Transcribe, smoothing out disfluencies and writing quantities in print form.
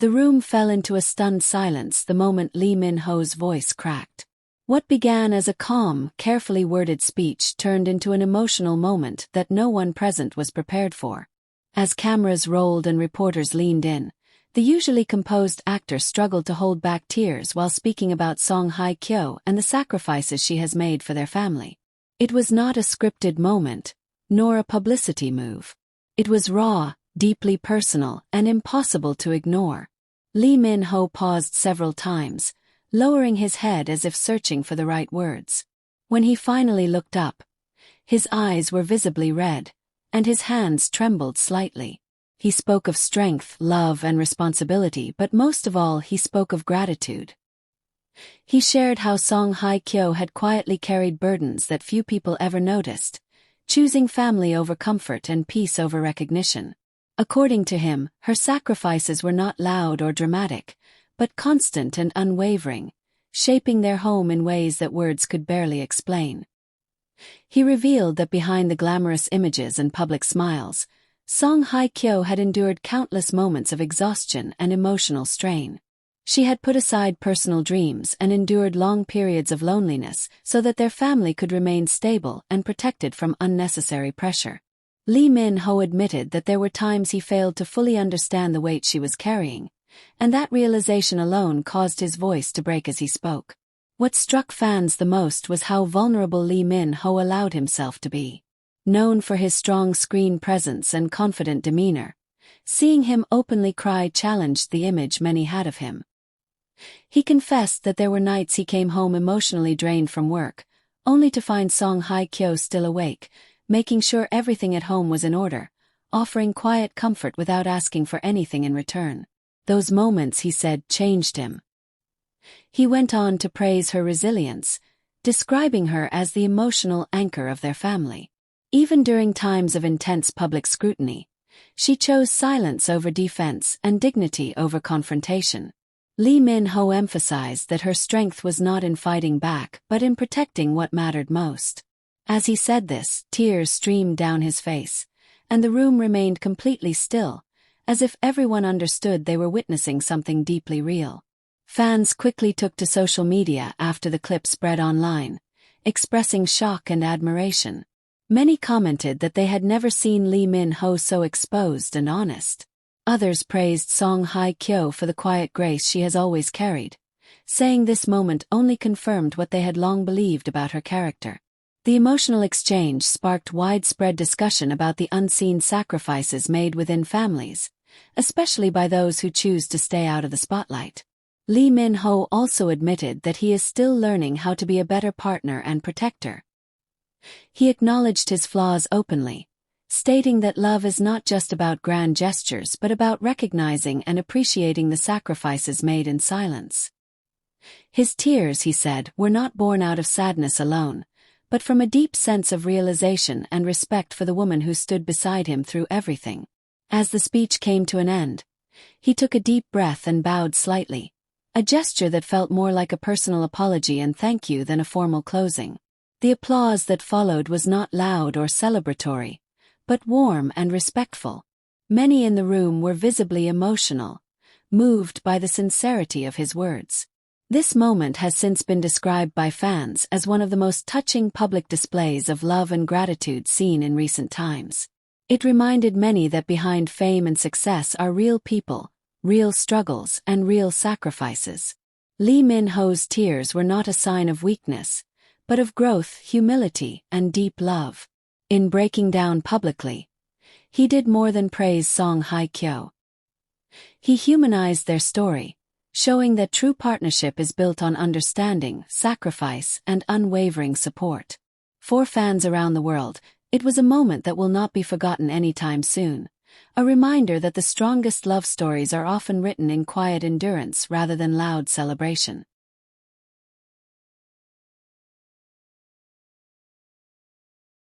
The room fell into a stunned silence the moment Lee Min-ho's voice cracked. What began as a calm, carefully worded speech turned into an emotional moment that no one present was prepared for. As cameras rolled and reporters leaned in, the usually composed actor struggled to hold back tears while speaking about Song Hye-kyo and the sacrifices she has made for their family. It was not a scripted moment, nor a publicity move. It was raw, deeply personal, and impossible to ignore. Lee Min-ho paused several times, lowering his head as if searching for the right words. When he finally looked up, his eyes were visibly red, and his hands trembled slightly. He spoke of strength, love, and responsibility, but most of all he spoke of gratitude. He shared how Song Hye-kyo had quietly carried burdens that few people ever noticed, choosing family over comfort and peace over recognition. According to him, her sacrifices were not loud or dramatic, but constant and unwavering, shaping their home in ways that words could barely explain. He revealed that behind the glamorous images and public smiles, Song Hye-kyo had endured countless moments of exhaustion and emotional strain. She had put aside personal dreams and endured long periods of loneliness so that their family could remain stable and protected from unnecessary pressure. Lee Min-ho admitted that there were times he failed to fully understand the weight she was carrying, and that realization alone caused his voice to break as he spoke. What struck fans the most was how vulnerable Lee Min-ho allowed himself to be. Known for his strong screen presence and confident demeanor, seeing him openly cry challenged the image many had of him. He confessed that there were nights he came home emotionally drained from work, only to find Song Hye-kyo still awake, making sure everything at home was in order, offering quiet comfort without asking for anything in return. Those moments, he said, changed him. He went on to praise her resilience, describing her as the emotional anchor of their family. Even during times of intense public scrutiny, she chose silence over defense and dignity over confrontation. Lee Min-ho emphasized that her strength was not in fighting back but in protecting what mattered most. As he said this, tears streamed down his face, and the room remained completely still, as if everyone understood they were witnessing something deeply real. Fans quickly took to social media after the clip spread online, expressing shock and admiration. Many commented that they had never seen Lee Min-ho so exposed and honest. Others praised Song Hye-kyo for the quiet grace she has always carried, saying this moment only confirmed what they had long believed about her character. The emotional exchange sparked widespread discussion about the unseen sacrifices made within families, especially by those who choose to stay out of the spotlight. Lee Min-ho also admitted that he is still learning how to be a better partner and protector. He acknowledged his flaws openly, stating that love is not just about grand gestures but about recognizing and appreciating the sacrifices made in silence. His tears, he said, were not born out of sadness alone, but from a deep sense of realization and respect for the woman who stood beside him through everything. As the speech came to an end, he took a deep breath and bowed slightly, a gesture that felt more like a personal apology and thank you than a formal closing. The applause that followed was not loud or celebratory, but warm and respectful. Many in the room were visibly emotional, moved by the sincerity of his words. This moment has since been described by fans as one of the most touching public displays of love and gratitude seen in recent times. It reminded many that behind fame and success are real people, real struggles, and real sacrifices. Lee Min-ho's tears were not a sign of weakness, but of growth, humility, and deep love. In breaking down publicly, he did more than praise Song Hye-kyo. He humanized their story, showing that true partnership is built on understanding, sacrifice, and unwavering support. For fans around the world, it was a moment that will not be forgotten anytime soon, a reminder that the strongest love stories are often written in quiet endurance rather than loud celebration.